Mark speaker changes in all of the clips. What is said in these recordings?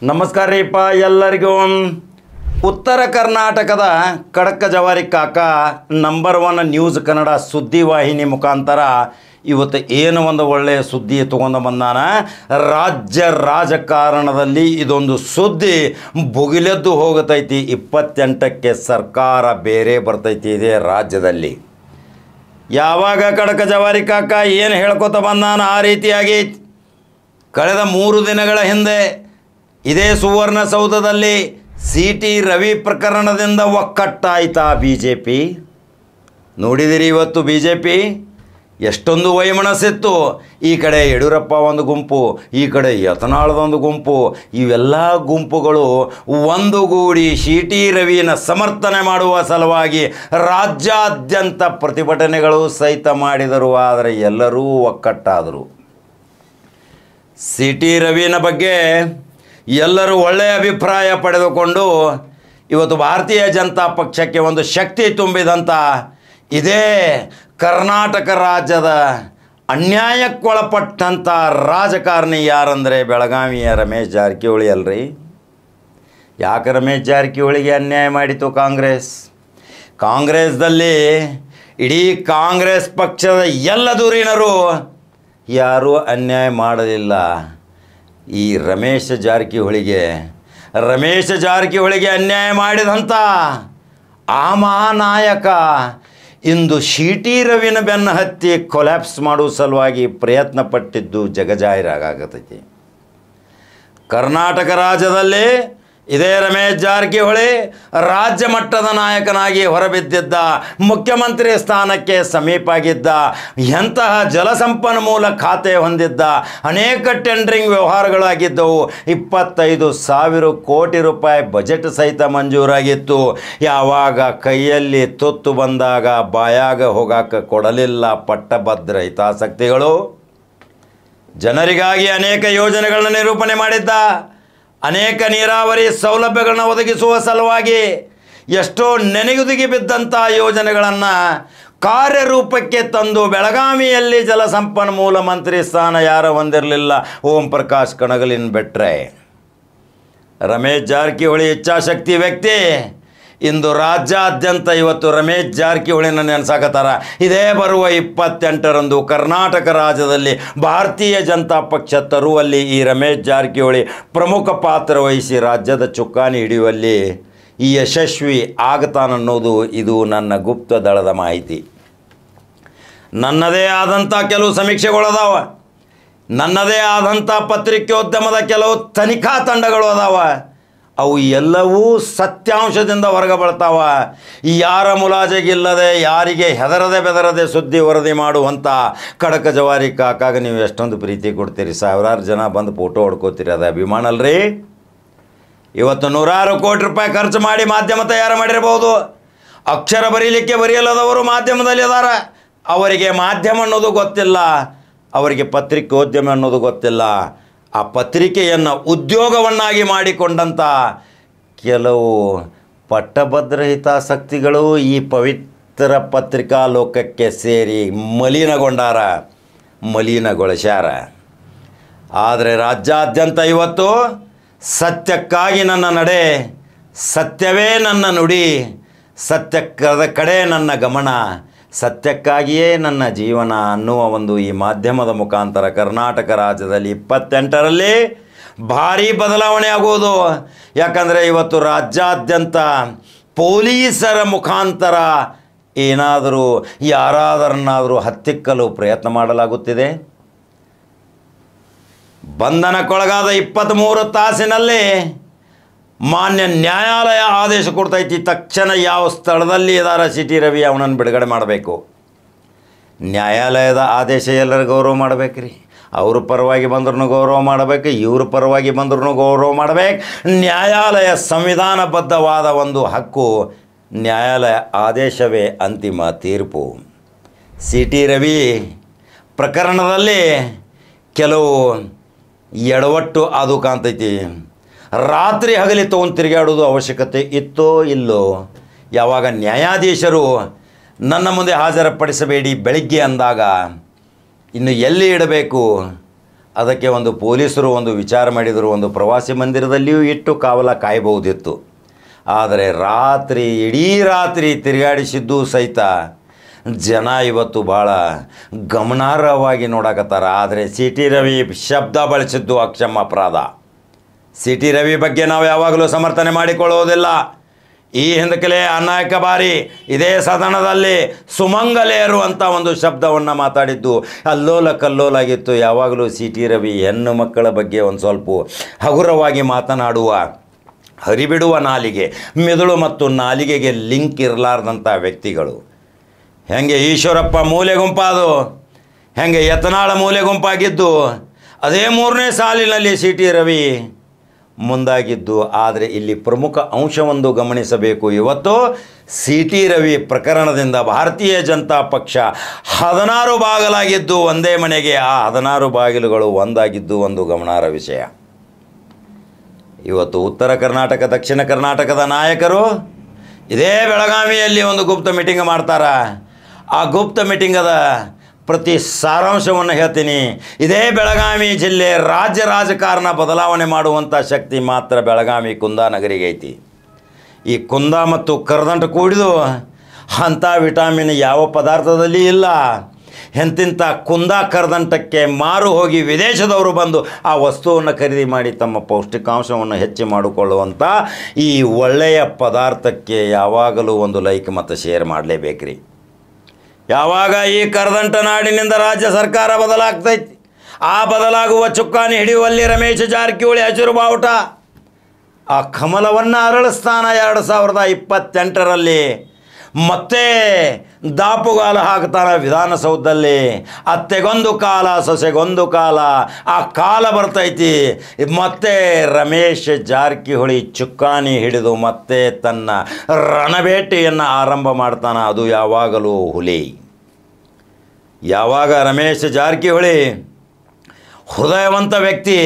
Speaker 1: ನಮಸ್ಕಾರ ರೀಪ ಎಲ್ಲರಿಗೂ. ಉತ್ತರ ಕರ್ನಾಟಕದ ಖಡಕ ಜವಾರಿ ಕಾಕ ನಂಬರ್ 1 ನ್ಯೂಸ್ ಕನ್ನಡ ಸುದ್ದಿವಾಹಿನಿ ಮುಖಾಂತರ ಇವತ್ತು ಏನು ಒಂದು ಒಳ್ಳೆಯ ಸುದ್ದಿ ತಗೊಂಡು ಬಂದಾನ. ರಾಜ್ಯ ರಾಜಕಾರಣದಲ್ಲಿ ಇದೊಂದು ಸುದ್ದಿ ಭುಗಿಲೆದ್ದು ಹೋಗತೈತಿ. 28ಕ್ಕೆ ಸರ್ಕಾರ ಬೇರೆ ಬರ್ತೈತಿ ಇದೇ ರಾಜ್ಯದಲ್ಲಿ. ಯಾವಾಗ ಖಡಕ ಜವಾರಿ ಕಾಕ ಏನು ಹೇಳ್ಕೊತ ಬಂದಾನ ಆ ರೀತಿಯಾಗಿ ಕಳೆದ 3 ದಿನಗಳ ಹಿಂದೆ ಇದೇ ಸುವರ್ಣಸೌಧದಲ್ಲಿ CT ರವಿ ಪ್ರಕರಣದಿಂದ ಒಕ್ಕಟ್ಟಾಯ್ತಾ BJP. ನೋಡಿದಿರಿ ಇವತ್ತು BJP ಎಷ್ಟೊಂದು ವೈಮನಸ್ಸಿತ್ತು. ಈ ಕಡೆ ಯಡಿಯೂರಪ್ಪ ಒಂದು ಗುಂಪು, ಈ ಕಡೆ ಯತ್ನಾಳದ ಒಂದು ಗುಂಪು, ಇವೆಲ್ಲ ಗುಂಪುಗಳು ಒಂದುಗೂಡಿ CT ರವಿನ ಸಮರ್ಥನೆ ಮಾಡುವ ಸಲುವಾಗಿ ರಾಜ್ಯಾದ್ಯಂತ ಪ್ರತಿಭಟನೆಗಳು ಸಹಿತ ಮಾಡಿದರು. ಆದರೆ ಎಲ್ಲರೂ ಒಕ್ಕಟ್ಟಾದರು. CT ರವಿನ ಬಗ್ಗೆ ಎಲ್ಲರೂ ಒಳ್ಳೆಯ ಅಭಿಪ್ರಾಯ ಪಡೆದುಕೊಂಡು ಇವತ್ತು ಭಾರತೀಯ ಜನತಾ ಪಕ್ಷಕ್ಕೆ ಒಂದು ಶಕ್ತಿ ತುಂಬಿದಂಥ ಇದೇ ಕರ್ನಾಟಕ ರಾಜ್ಯದ ಅನ್ಯಾಯಕ್ಕೊಳಪಟ್ಟಂಥ ರಾಜಕಾರಣಿ ಯಾರಂದರೆ ಬೆಳಗಾವಿಯ ರಮೇಶ್ ಜಾರಕಿಹೊಳಿ ಅಲ್ರಿ. ಯಾಕೆ ರಮೇಶ್ ಜಾರಕಿಹೊಳಿಗೆ ಅನ್ಯಾಯ ಮಾಡಿತು ಕಾಂಗ್ರೆಸ್ದಲ್ಲಿ ಇಡೀ ಕಾಂಗ್ರೆಸ್ ಪಕ್ಷದ ಎಲ್ಲ ಧುರೀಣರು ಯಾರೂ ಅನ್ಯಾಯ ಮಾಡಲಿಲ್ಲ. ಈ ರಮೇಶ್ ಜಾರಕಿಹೊಳಿಗೆ ಅನ್ಯಾಯ ಮಾಡಿದಂಥ ಆ ಮಹಾನಾಯಕ ಇಂದು CT ರವಿನ ಬೆನ್ನು ಹತ್ತಿ ಕೊಲ್ಯಾಪ್ಸ್ ಮಾಡುವ ಸಲುವಾಗಿ ಪ್ರಯತ್ನ ಪಟ್ಟಿದ್ದು ಜಗಜಾಹಿರಾಗತೈತಿ. ಕರ್ನಾಟಕ ರಾಜ್ಯದಲ್ಲಿ ಇದೇ ರಮೇಶ್ ಜಾರಕಿಹೊಳಿ ರಾಜ್ಯ ಮಟ್ಟದ ನಾಯಕನಾಗಿ ಹೊರಬಿದ್ದಿದ್ದ, ಮುಖ್ಯಮಂತ್ರಿ ಸ್ಥಾನಕ್ಕೆ ಸಮೀಪ ಆಗಿದ್ದ, ಎಂತಹ ಜಲಸಂಪನ್ಮೂಲ ಖಾತೆ ಹೊಂದಿದ್ದ, ಅನೇಕ ಟೆಂಡರಿಂಗ್ ವ್ಯವಹಾರಗಳಾಗಿದ್ದವು. 25,000 ಕೋಟಿ ರೂಪಾಯಿ ಬಜೆಟ್ ಸಹಿತ ಮಂಜೂರಾಗಿತ್ತು. ಯಾವಾಗ ಕೈಯಲ್ಲಿ ತುತ್ತು ಬಂದಾಗ ಬಾಯಾಗ ಹೋಗಾಕ ಕೊಡಲಿಲ್ಲ ಪಟ್ಟಭದ್ರ ಹಿತಾಸಕ್ತಿಗಳು. ಜನರಿಗಾಗಿ ಅನೇಕ ಯೋಜನೆಗಳನ್ನು ನಿರೂಪಣೆ ಮಾಡಿದ್ದ, ಅನೇಕ ನೀರಾವರಿ ಸೌಲಭ್ಯಗಳನ್ನು ಒದಗಿಸುವ ಸಲುವಾಗಿ ಎಷ್ಟೋ ನೆನೆಗುದಿಗೆ ಬಿದ್ದಂಥ ಯೋಜನೆಗಳನ್ನು ಕಾರ್ಯರೂಪಕ್ಕೆ ತಂದು ಬೆಳಗಾವಿಯಲ್ಲಿ ಜಲಸಂಪನ್ಮೂಲ ಮಂತ್ರಿ ಸ್ಥಾನ ಯಾರು ಹೊಂದಿರಲಿಲ್ಲ, ಓಂ ಪ್ರಕಾಶ್ ಕಣಗಲಿನ್ ಬಿಟ್ರೆ. ರಮೇಶ್ ಜಾರಕಿಹೊಳಿ ಇಚ್ಛಾಶಕ್ತಿ ವ್ಯಕ್ತಿ. ಇಂದು ರಾಜ್ಯಾದ್ಯಂತ ಇವತ್ತು ರಮೇಶ್ ಜಾರಕಿಹೊಳಿನ ನೆನೆಸಾಕತ್ತಾರ. ಇದೇ ಬರುವ 28ರಂದು ಕರ್ನಾಟಕ ರಾಜ್ಯದಲ್ಲಿ ಭಾರತೀಯ ಜನತಾ ಪಕ್ಷ ತರುವಲ್ಲಿ ಈ ರಮೇಶ್ ಜಾರಕಿಹೊಳಿ ಪ್ರಮುಖ ಪಾತ್ರ ವಹಿಸಿ ರಾಜ್ಯದ ಚುಕ್ಕಾಣಿ ಹಿಡಿಯುವಲ್ಲಿ ಈ ಯಶಸ್ವಿ ಆಗ್ತಾನನ್ನೋದು ಇದು ನನ್ನ ಗುಪ್ತ ದಳದ ಮಾಹಿತಿ. ನನ್ನದೇ ಆದಂಥ ಕೆಲವು ಸಮೀಕ್ಷೆಗಳದಾವ, ನನ್ನದೇ ಆದಂಥ ಪತ್ರಿಕೋದ್ಯಮದ ಕೆಲವು ತನಿಖಾ ತಂಡಗಳು ಅದಾವ. ಅವು ಎಲ್ಲವೂ ಸತ್ಯಾಂಶದಿಂದ ಹೊರಗೆ ಬರ್ತಾವ. ಯಾರ ಮುಲಾಜಿಗಿಲ್ಲದೆ, ಯಾರಿಗೆ ಹೆದರದೆ ಬೆದರದೆ ಸುದ್ದಿ ವರದಿ ಮಾಡುವಂಥ ಖಡಕ ಜವಾರಿ ಕಾಕಾಗ ನೀವು ಎಷ್ಟೊಂದು ಪ್ರೀತಿ ಕೊಡ್ತೀರಿ. ಸಾವಿರಾರು ಜನ ಬಂದು ಫೋಟೋ ಹೊಡ್ಕೋತೀರಿ. ಅದು ಅಭಿಮಾನ ಅಲ್ರಿ. ಇವತ್ತು 100 ಕೋಟಿ ರೂಪಾಯಿ ಖರ್ಚು ಮಾಡಿ ಮಾಧ್ಯಮ ತಯಾರು ಮಾಡಿರ್ಬೋದು. ಅಕ್ಷರ ಬರೆಯಲ್ಲದವರು ಮಾಧ್ಯಮದಲ್ಲಿ ಅದಾರ. ಅವರಿಗೆ ಮಾಧ್ಯಮ ಅನ್ನೋದು ಗೊತ್ತಿಲ್ಲ, ಅವರಿಗೆ ಪತ್ರಿಕೋದ್ಯಮ ಅನ್ನೋದು ಗೊತ್ತಿಲ್ಲ. ಆ ಪತ್ರಿಕೆಯನ್ನು ಉದ್ಯೋಗವನ್ನಾಗಿ ಮಾಡಿಕೊಂಡಂಥ ಕೆಲವು ಪಟ್ಟಭದ್ರ ಹಿತಾಸಕ್ತಿಗಳು ಈ ಪವಿತ್ರ ಪತ್ರಿಕಾ ಲೋಕಕ್ಕೆ ಸೇರಿ ಮಲಿನಗೊಳಿಸ್ಯಾರ. ಆದರೆ ರಾಜ್ಯಾದ್ಯಂತ ಇವತ್ತು ಸತ್ಯಕ್ಕಾಗಿ ನನ್ನ ನಡೆ, ಸತ್ಯವೇ ನನ್ನ ನುಡಿ, ಸತ್ಯದ ಕಡೆ ನನ್ನ ಗಮನ, ಸತ್ಯಕ್ಕಾಗಿಯೇ ನನ್ನ ಜೀವನ ಅನ್ನುವ ಒಂದು ಈ ಮಾಧ್ಯಮದ ಮುಖಾಂತರ ಕರ್ನಾಟಕ ರಾಜ್ಯದಲ್ಲಿ 28ರಲ್ಲಿ ಭಾರೀ ಬದಲಾವಣೆ ಆಗುವುದು. ಯಾಕಂದರೆ ಇವತ್ತು ರಾಜ್ಯಾದ್ಯಂತ ಪೊಲೀಸರ ಮುಖಾಂತರ ಯಾರಾದರನ್ನಾದರೂ ಹತ್ತಿಕ್ಕಲು ಪ್ರಯತ್ನ ಮಾಡಲಾಗುತ್ತಿದೆ. ಬಂಧನಕ್ಕೊಳಗಾದ 23 ತಾಸಿನಲ್ಲಿ ಮಾನ್ಯ ನ್ಯಾಯಾಲಯ ಆದೇಶ ಕೊಡ್ತೈತಿ. ತಕ್ಷಣ ಯಾವ ಸ್ಥಳದಲ್ಲಿ ಇದ್ದಾರೆ CT ರವಿ ಅವನನ್ನು ಬಿಡುಗಡೆ ಮಾಡಬೇಕು. ನ್ಯಾಯಾಲಯದ ಆದೇಶ ಎಲ್ಲರೂ ಗೌರವ ಮಾಡಬೇಕ್ರಿ. ಅವ್ರ ಪರವಾಗಿ ಬಂದ್ರೂ ಗೌರವ ಮಾಡಬೇಕು, ಇವ್ರ ಪರವಾಗಿ ಬಂದ್ರೂ ಗೌರವ ಮಾಡಬೇಕು. ನ್ಯಾಯಾಲಯ ಸಂವಿಧಾನಬದ್ಧವಾದ ಒಂದು ಹಕ್ಕು. ನ್ಯಾಯಾಲಯ ಆದೇಶವೇ ಅಂತಿಮ ತೀರ್ಪು. CT ರವಿ ಪ್ರಕರಣದಲ್ಲಿ ಕೆಲವು ಎಡವಟ್ಟು ಅದು ಕಾಣ್ತೈತಿ. ರಾತ್ರಿ ಹಗಲಿ ತೊಗೊಂಡು ತಿರುಗಾಡೋದು ಅವಶ್ಯಕತೆ ಇತ್ತೋ ಇಲ್ಲೋ. ಯಾವಾಗ ನ್ಯಾಯಾಧೀಶರು ನನ್ನ ಮುಂದೆ ಹಾಜರುಪಡಿಸಬೇಡಿ ಬೆಳಿಗ್ಗೆ ಅಂದಾಗ ಇನ್ನು ಎಲ್ಲಿ ಇಡಬೇಕು, ಅದಕ್ಕೆ ಒಂದು ಪೊಲೀಸರು ಒಂದು ವಿಚಾರ ಮಾಡಿದರು, ಒಂದು ಪ್ರವಾಸಿ ಮಂದಿರದಲ್ಲಿಯೂ ಇಟ್ಟು ಕಾವಲ ಕಾಯಬಹುದಿತ್ತು. ಆದರೆ ಇಡೀ ರಾತ್ರಿ ತಿರುಗಾಡಿಸಿದ್ದು ಸಹಿತ ಜನ ಇವತ್ತು ಭಾಳ ಗಮನಾರ್ಹವಾಗಿ ನೋಡಕತ್ತಾರ. ಆದರೆ ಸಿ ಟಿ ರವಿ ಶಬ್ದ ಬಳಸಿದ್ದು ಅಕ್ಷಮ ಅಪರಾಧ. ಸಿ ಟಿ ರವಿ ಬಗ್ಗೆ ನಾವು ಯಾವಾಗಲೂ ಸಮರ್ಥನೆ ಮಾಡಿಕೊಳ್ಳುವುದಿಲ್ಲ. ಈ ಹಿಂದಕಲೇ ಅನೇಕ ಬಾರಿ ಇದೇ ಸದನದಲ್ಲಿ ಸುಮಂಗಲೆಯರು ಅಂತ ಒಂದು ಶಬ್ದವನ್ನು ಮಾತಾಡಿದ್ದು ಅಲ್ಲೋಲ ಕಲ್ಲೋಲಾಗಿತ್ತು. ಯಾವಾಗಲೂ ಸಿ ಟಿ ರವಿ ಹೆಣ್ಣು ಮಕ್ಕಳ ಬಗ್ಗೆ ಒಂದು ಸ್ವಲ್ಪ ಹಗುರವಾಗಿ ಮಾತನಾಡುವ, ಹರಿಬಿಡುವ ನಾಲಿಗೆ, ಮೆದುಳು ಮತ್ತು ನಾಲಿಗೆಗೆ ಲಿಂಕ್ ಇರಲಾರ್ದಂಥ ವ್ಯಕ್ತಿಗಳು. ಹೆಂಗೆ ಈಶ್ವರಪ್ಪ ಮೂಲೆ ಗುಂಪಾದು, ಹೆಂಗೆ ಯತ್ನಾಳ ಮೂಲೆ ಗುಂಪಾಗಿದ್ದು, ಅದೇ 3ನೇ ಸಾಲಿನಲ್ಲಿ ಸಿ ಟಿ ರವಿ ಮುಂದಾಗಿದ್ದು. ಆದರೆ ಇಲ್ಲಿ ಪ್ರಮುಖ ಅಂಶವೊಂದು ಗಮನಿಸಬೇಕು. ಇವತ್ತು ಸಿ ಟಿ ರವಿ ಪ್ರಕರಣದಿಂದ ಭಾರತೀಯ ಜನತಾ ಪಕ್ಷ 16 ಬಾಗಿಲಾಗಿದ್ದು ಒಂದೇ ಮನೆಗೆ, ಆ 16 ಬಾಗಿಲುಗಳು ಒಂದಾಗಿದ್ದು ಒಂದು ಗಮನಾರ್ಹ ವಿಷಯ. ಇವತ್ತು ಉತ್ತರ ಕರ್ನಾಟಕ, ದಕ್ಷಿಣ ಕರ್ನಾಟಕದ ನಾಯಕರು ಇದೇ ಬೆಳಗಾವಿಯಲ್ಲಿ ಒಂದು ಗುಪ್ತ ಮೀಟಿಂಗ್ ಮಾಡ್ತಾರೆ. ಆ ಗುಪ್ತ ಮೀಟಿಂಗದ ಪ್ರತಿ ಸಾರಾಂಶವನ್ನು ಹೇಳ್ತೀನಿ. ಇದೇ ಬೆಳಗಾವಿ ಜಿಲ್ಲೆ ರಾಜ್ಯ ರಾಜಕಾರಣ ಬದಲಾವಣೆ ಮಾಡುವಂಥ ಶಕ್ತಿ ಮಾತ್ರ ಬೆಳಗಾವಿ ಕುಂದಾನಗರಿಗೆ ಐತಿ. ಈ ಕುಂದ ಮತ್ತು ಕರದಂಟು ಕೂಡಿದು ಅಂಥ ವಿಟಾಮಿನ್ ಯಾವ ಪದಾರ್ಥದಲ್ಲಿ ಇಲ್ಲ. ಎಂತಿಂಥ ಕುಂದ ಕರದಂಟಕ್ಕೆ ಮಾರು ಹೋಗಿ ವಿದೇಶದವರು ಬಂದು ಆ ವಸ್ತುವನ್ನು ಖರೀದಿ ಮಾಡಿ ತಮ್ಮ ಪೌಷ್ಟಿಕಾಂಶವನ್ನು ಹೆಚ್ಚು ಮಾಡಿಕೊಳ್ಳುವಂಥ ಈ ಒಳ್ಳೆಯ ಪದಾರ್ಥಕ್ಕೆ ಯಾವಾಗಲೂ ಒಂದು ಲೈಕ್ ಮತ್ತು ಶೇರ್ ಮಾಡಲೇಬೇಕ್ರಿ. ಯಾವಾಗ ಈ ಕರದಂಟ ನಾಡಿನಿಂದ ರಾಜ್ಯ ಸರ್ಕಾರ ಬದಲಾಗ್ತೈತಿ, ಆ ಬದಲಾಗುವ ಚುಕ್ಕಾಣಿ ಹಿಡಿಯುವಲ್ಲಿ ರಮೇಶ್ ಜಾರಕಿಹೊಳಿ ಹಸಿರು ಬಾವುಟ ಆ ಕಮಲವನ್ನು ಅರಳಿಸ್ತಾನ. 2028ರಲ್ಲಿ ಮತ್ತೆ ದಾಪುಗಾಲ ಹಾಕ್ತಾನೆ ವಿಧಾನಸೌಧದಲ್ಲಿ. ಅತ್ತೆಗೊಂದು ಕಾಲ, ಸೊಸೆಗೊಂದು ಕಾಲ, ಆ ಕಾಲ ಬರ್ತೈತಿ. ಮತ್ತೆ ರಮೇಶ್ ಜಾರಕಿಹೊಳಿ ಚುಕ್ಕಾಣಿ ಹಿಡಿದು ಮತ್ತೆ ತನ್ನ ರಣಬೇಟೆಯನ್ನು ಆರಂಭ ಮಾಡ್ತಾನೆ. ಅದು ಯಾವಾಗಲೂ ಹುಲಿ. ಯಾವಾಗ ರಮೇಶ್ ಜಾರಕಿಹೊಳಿ ಹೃದಯವಂತ ವ್ಯಕ್ತಿ,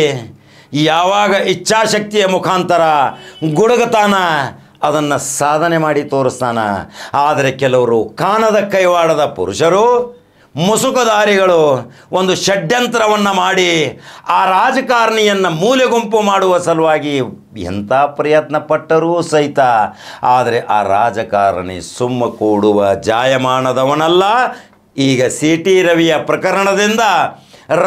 Speaker 1: ಯಾವಾಗ ಇಚ್ಛಾಶಕ್ತಿಯ ಮುಖಾಂತರ ಗುಡುಗತಾನ, ಅದನ್ನು ಸಾಧನೆ ಮಾಡಿ ತೋರಿಸ್ತಾನ. ಆದರೆ ಕೆಲವರು ಕಾಣದ ಕೈವಾಡದ ಪುರುಷರು, ಮುಸುಕುದಾರಿಗಳು ಒಂದು ಷಡ್ಯಂತ್ರವನ್ನು ಮಾಡಿ ಆ ರಾಜಕಾರಣಿಯನ್ನು ಮೂಲೆ ಗುಂಪು ಮಾಡುವ ಸಲುವಾಗಿ ಎಂಥ ಪ್ರಯತ್ನ ಪಟ್ಟರೂ ಸಹಿತ, ಆದರೆ ಆ ರಾಜಕಾರಣಿ ಸುಮ್ಮ ಕೂಡುವ ಜಾಯಮಾನದವನಲ್ಲ. ಈಗ ಸಿ ಟಿ ರವಿಯ ಪ್ರಕರಣದಿಂದ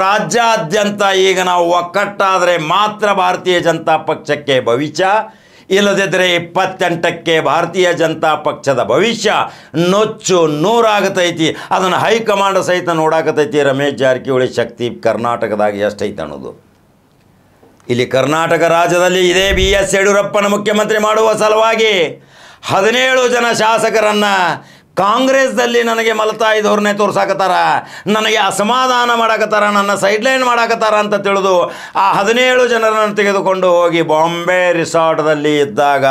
Speaker 1: ರಾಜ್ಯಾದ್ಯಂತ ಈಗ ನಾವು ಒಕ್ಕಟ್ಟಾದರೆ ಮಾತ್ರ ಭಾರತೀಯ ಜನತಾ ಪಕ್ಷಕ್ಕೆ ಭವಿಷ್ಯ, ಇಲ್ಲದಿದ್ದರೆ 28ಕ್ಕೆ ಭಾರತೀಯ ಜನತಾ ಪಕ್ಷದ ಭವಿಷ್ಯ ನೊಚ್ಚು ನೂರಾಗತೈತಿ. ಅದನ್ನು ಹೈಕಮಾಂಡ್ ಸಹಿತ ನೋಡಾಕತೈತಿ. ರಮೇಶ್ ಜಾರಕಿಹೊಳಿ ಶಕ್ತಿ ಕರ್ನಾಟಕದಾಗ ಎಷ್ಟೈತೆ ಅನ್ನೋದು. ಇಲ್ಲಿ ಕರ್ನಾಟಕ ರಾಜ್ಯದಲ್ಲಿ ಇದೇ BS ಯಡಿಯೂರಪ್ಪನ ಮುಖ್ಯಮಂತ್ರಿ ಮಾಡುವ ಸಲುವಾಗಿ 17 ಜನ ಶಾಸಕರನ್ನು ಕಾಂಗ್ರೆಸ್ದಲ್ಲಿ ನನಗೆ ಮಲತಾಯಿ ಧೋರಣೆ ತೋರ್ಸಾಕತ್ತಾರ, ನನಗೆ ಅಸಮಾಧಾನ ಮಾಡಾಕತ್ತಾರ, ನನ್ನ ಸೈಡ್ಲೈನ್ ಮಾಡಾಕತ್ತಾರ ಅಂತ ತಿಳಿದು ಆ 17 ಜನರನ್ನು ತೆಗೆದುಕೊಂಡು ಹೋಗಿ ಬಾಂಬೆ ರಿಸಾರ್ಟ್ದಲ್ಲಿ ಇದ್ದಾಗ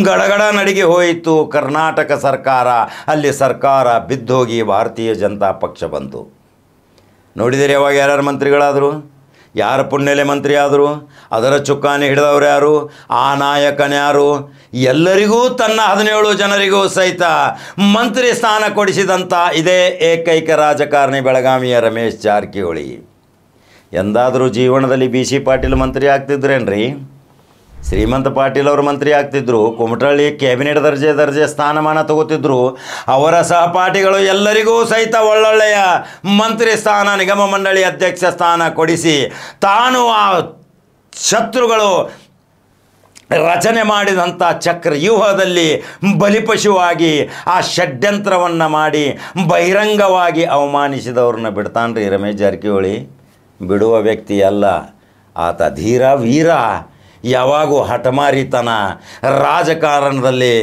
Speaker 1: ಗಡಗಡ ನಡಿಗೆ ಹೋಯಿತು ಕರ್ನಾಟಕ ಸರ್ಕಾರ. ಅಲ್ಲಿ ಸರ್ಕಾರ ಬಿದ್ದೋಗಿ ಭಾರತೀಯ ಜನತಾ ಪಕ್ಷ ಬಂತು. ನೋಡಿದರೆ ಯಾವಾಗ ಯಾರ್ಯಾರು ಮಂತ್ರಿಗಳಾದರು, ಯಾರ ಪುಣ್ಯಲೆ ಮಂತ್ರಿ ಆದರು, ಅದರ ಚುಕ್ಕಾಣಿ ಹಿಡಿದವರು ಯಾರು, ಆ ನಾಯಕನ್ಯಾರು, ಎಲ್ಲರಿಗೂ ತನ್ನ 17 ಜನರಿಗೂ ಸಹಿತ ಮಂತ್ರಿ ಸ್ಥಾನ ಕೊಡಿಸಿದಂಥ ಇದೇ ಏಕೈಕ ರಾಜಕಾರಣಿ ಬೆಳಗಾವಿಯ ರಮೇಶ್ ಜಾರಕಿಹೊಳಿ. ಎಂದಾದರೂ ಜೀವನದಲ್ಲಿ BC ಪಾಟೀಲ್ ಮಂತ್ರಿ ಆಗ್ತಿದ್ರೇನ್ರಿ? ಶ್ರೀಮಂತ ಪಾಟೀಲ್ ಅವರು ಮಂತ್ರಿ ಆಗ್ತಿದ್ರು, ಕುಮಟಳ್ಳಿ ಕ್ಯಾಬಿನೆಟ್ ದರ್ಜೆ ಸ್ಥಾನಮಾನ ತಗೋತಿದ್ರು. ಅವರ ಸಹಪಾಠಿಗಳು ಎಲ್ಲರಿಗೂ ಸಹಿತ ಒಳ್ಳೊಳ್ಳೆಯ ಮಂತ್ರಿ ಸ್ಥಾನ, ನಿಗಮ ಮಂಡಳಿ ಅಧ್ಯಕ್ಷ ಸ್ಥಾನ ಕೊಡಿಸಿ ತಾನು ಆ ಶತ್ರುಗಳು ರಚನೆ ಮಾಡಿದಂಥ ಚಕ್ರವ್ಯೂಹದಲ್ಲಿ ಬಲಿಪಶುವಾಗಿ ಆ ಷಡ್ಯಂತ್ರವನ್ನು ಮಾಡಿ ಬಹಿರಂಗವಾಗಿ ಅವಮಾನಿಸಿದವ್ರನ್ನ ಬಿಡ್ತಾನ್ರಿ ರಮೇಶ್ ಜಾರಕಿಹೊಳಿ? ಬಿಡುವ ವ್ಯಕ್ತಿ ಅಲ್ಲ ಆತ. ಧೀರ ವೀರ. ಯಾವಾಗೂ ಹಠಮಾರಿತನ ರಾಜಕಾರಣದಲ್ಲಿ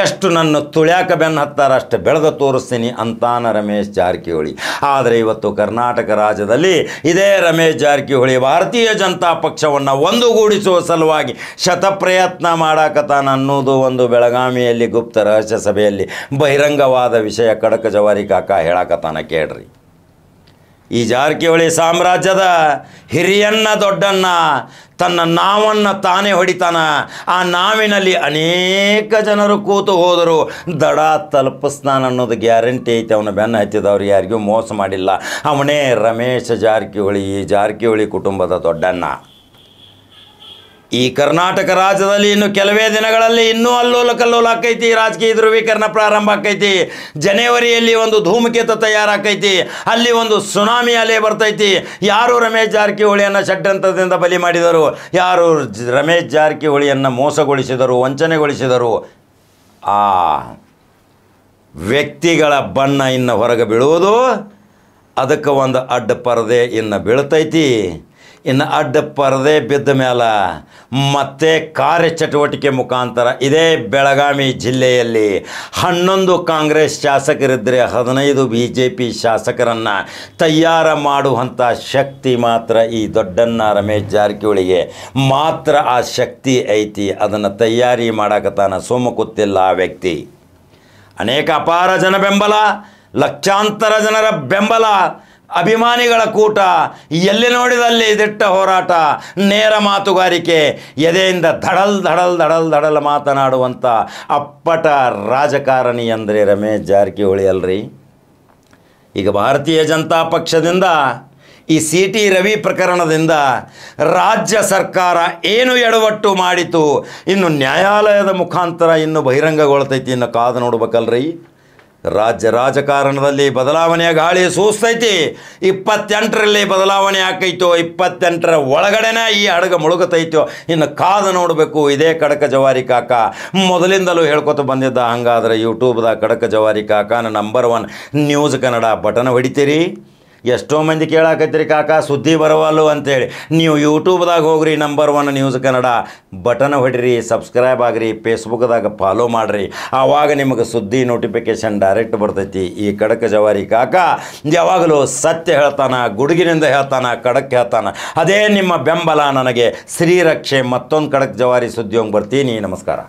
Speaker 1: ಎಷ್ಟು ನನ್ನ ತುಳ್ಯಾಕ ಬೆನ್ನು ಹತ್ತಾರ ಅಷ್ಟು ಬೆಳೆದು ತೋರಿಸ್ತೀನಿ ಅಂತಾನ ರಮೇಶ್ ಜಾರಕಿಹೊಳಿ. ಆದರೆ ಇವತ್ತು ಕರ್ನಾಟಕ ರಾಜ್ಯದಲ್ಲಿ ಇದೇ ರಮೇಶ್ ಜಾರಕಿಹೊಳಿ ಭಾರತೀಯ ಜನತಾ ಪಕ್ಷವನ್ನು ಒಂದುಗೂಡಿಸುವ ಸಲುವಾಗಿ ಶತಪ್ರಯತ್ನ ಮಾಡಾಕತಾನ ಅನ್ನೋದು ಒಂದು ಬೆಳಗಾವಿಯಲ್ಲಿ ಗುಪ್ತ ರಹಸ್ಯ ಸಭೆಯಲ್ಲಿ ಬಹಿರಂಗವಾದ ವಿಷಯ. ಖಡಕ್ ಜವಾರಿ ಕಾಕ ಹೇಳಾಕತಾನ ಕೇಳ್ರಿ. ಈ ಜಾರಕಿಹೊಳಿ ಸಾಮ್ರಾಜ್ಯದ ಹಿರಿಯಣ್ಣ ದೊಡ್ಡಣ್ಣ ತನ್ನ ನಾವನ್ನು ತಾನೇ ಹೊಡಿತಾನ. ಆ ನಾವಿನಲ್ಲಿ ಅನೇಕ ಜನರು ಕೂತು ಹೋದರು, ದಡ ತಲುಪಿಸ್ತಾನ ಅನ್ನೋದು ಗ್ಯಾರಂಟಿ ಐತೆ. ಅವನ ಬೆನ್ನು ಹತ್ತಿದವ್ರು ಯಾರಿಗೂ ಮೋಸ ಮಾಡಿಲ್ಲ. ಅವನೇ ರಮೇಶ್ ಜಾರಕಿಹೊಳಿ, ಈ ಜಾರಕಿಹೊಳಿ ಕುಟುಂಬದ ದೊಡ್ಡಣ್ಣ. ಈ ಕರ್ನಾಟಕ ರಾಜ್ಯದಲ್ಲಿ ಇನ್ನು ಕೆಲವೇ ದಿನಗಳಲ್ಲಿ ಇನ್ನೂ ಅಲ್ಲೋಲ ಕಲ್ಲೋಲ ಆಕೈತಿ. ರಾಜಕೀಯ ಧ್ರುವೀಕರಣ ಪ್ರಾರಂಭ ಆಕೈತಿ. ಜನವರಿಯಲ್ಲಿ ಒಂದು ಧೂಮಕೇತು ತಯಾರಾಕೈತಿ. ಅಲ್ಲಿ ಒಂದು ಸುನಾಮಿ ಅಲೆ ಬರ್ತೈತಿ. ಯಾರು ರಮೇಶ್ ಜಾರಕಿಹೊಳಿಯನ್ನು ಷಡ್ಯಂತ್ರದಿಂದ ಬಲಿ ಮಾಡಿದರು, ಯಾರು ರಮೇಶ್ ಜಾರಕಿಹೊಳಿಯನ್ನು ಮೋಸಗೊಳಿಸಿದರು, ವಂಚನೆಗೊಳಿಸಿದರು, ಆ ವ್ಯಕ್ತಿಗಳ ಬಣ್ಣ ಇನ್ನು ಹೊರಗೆ ಬೀಳುವುದು. ಅದಕ್ಕೆ ಒಂದು ಅಡ್ಡ ಪರದೆ ಇನ್ನು ಬೀಳ್ತೈತಿ. ಇನ್ನು ಅಡ್ಡ ಪರದೆ ಬಿದ್ದ ಮೇಲೆ ಮತ್ತೆ ಕಾರ್ಯಚಟುವಟಿಕೆ ಮುಖಾಂತರ ಇದೇ ಬೆಳಗಾವಿ ಜಿಲ್ಲೆಯಲ್ಲಿ 11 ಕಾಂಗ್ರೆಸ್ ಶಾಸಕರಿದ್ದರೆ 15 BJP ಶಾಸಕರನ್ನು ತಯಾರು ಮಾಡುವಂಥ ಶಕ್ತಿ ಮಾತ್ರ ಈ ದೊಡ್ಡಣ್ಣ ರಮೇಶ್ ಜಾರಕಿಹೊಳಿಗೆ ಮಾತ್ರ ಆ ಶಕ್ತಿ ಐತಿ. ಅದನ್ನು ತಯಾರಿ ಮಾಡಕತ್ತಾನ, ಸುಮ್ಮ ಕೂತಿಲ್ಲ ಆ ವ್ಯಕ್ತಿ. ಅನೇಕ ಅಪಾರ ಜನ ಬೆಂಬಲ, ಲಕ್ಷಾಂತರ ಜನರ ಬೆಂಬಲ, ಅಭಿಮಾನಿಗಳ ಕೂಟ, ಎಲ್ಲಿ ನೋಡಿದಲ್ಲಿ ದಿಟ್ಟ ಹೋರಾಟ, ನೇರ ಮಾತುಗಾರಿಕೆ, ಎದೆಯಿಂದ ಧಡಲ್ ಧಡಲ್ ಧಡಲ್ ಧಡಲ್ ಮಾತನಾಡುವಂಥ ಅಪ್ಪಟ ರಾಜಕಾರಣಿ ಅಂದರೆ ರಮೇಶ್ ಜಾರಕಿಹೊಳಿ ಅಲ್ರಿ. ಈಗ ಭಾರತೀಯ ಜನತಾ ಪಕ್ಷದಿಂದ ಈ CT ರವಿ ಪ್ರಕರಣದಿಂದ ರಾಜ್ಯ ಸರ್ಕಾರ ಏನು ಎಡವಟ್ಟು ಮಾಡಿತು, ಇನ್ನು ನ್ಯಾಯಾಲಯದ ಮುಖಾಂತರ ಇನ್ನು ಬಹಿರಂಗಗೊಳ್ತೈತಿ. ಇನ್ನು ಕಾದು ನೋಡ್ಬೇಕಲ್ರಿ. ರಾಜ್ಯ ರಾಜಕಾರಣದಲ್ಲಿ ಬದಲಾವಣೆಯ ಗಾಳಿ ಸೂಸ್ತೈತಿ. 28ರಲ್ಲಿ ಬದಲಾವಣೆ ಆಕೈತೋ, 28ರ ಒಳಗಡೆನೇ ಈ ಹಡಗ ಮುಳುಗತೈತೋ, ಇನ್ನು ಕಾದು ನೋಡಬೇಕು. ಇದೇ ಕಡಕ ಜವಾರಿ ಕಾಕ ಮೊದಲಿಂದಲೂ ಹೇಳ್ಕೊತ ಬಂದಿದ್ದ. ಹಂಗಾದ್ರೆ ಯೂಟ್ಯೂಬ್ದಾಗ ಕಡಕ ಜವಾರಿ ಕಾಕನ ನಂಬರ್ 1 ನ್ಯೂಸ್ ಕನ್ನಡ ಬಟನ್ ಹೊಡಿತೀರಿ. ಎಷ್ಟೋ ಮಂದಿ ಕೇಳಾಕತ್ತೀರಿ ಕಾಕ ಸುದ್ದಿ ಬರವಲ್ಲು ಅಂತೇಳಿ. ನೀವು ಯೂಟ್ಯೂಬ್ದಾಗ ಹೋಗ್ರಿ, ನಂಬರ್ 1 ನ್ಯೂಸ್ ಕನ್ನಡ ಬಟನ್ ಹೊಡಿರಿ, ಸಬ್ಸ್ಕ್ರೈಬ್ ಆಗಿರಿ, ಫೇಸ್ಬುಕ್ದಾಗ ಫಾಲೋ ಮಾಡಿರಿ. ಆವಾಗ ನಿಮಗೆ ಸುದ್ದಿ ನೋಟಿಫಿಕೇಷನ್ ಡೈರೆಕ್ಟ್ ಬರ್ತೈತಿ. ಈ ಕಡಕ ಜವಾರಿ ಕಾಕ ಯಾವಾಗಲೂ ಸತ್ಯ ಹೇಳ್ತಾನ, ಗುಡುಗಿನಿಂದ ಹೇಳ್ತಾನ, ಕಡಕ್ ಹೇಳ್ತಾನ. ಅದೇ ನಿಮ್ಮ ಬೆಂಬಲ ನನಗೆ ಶ್ರೀರಕ್ಷೆ. ಮತ್ತೊಂದು ಕಡಕ್ ಜವಾರಿ ಸುದ್ದಿ ಹೋಗಿ ಬರ್ತೀನಿ. ನಮಸ್ಕಾರ.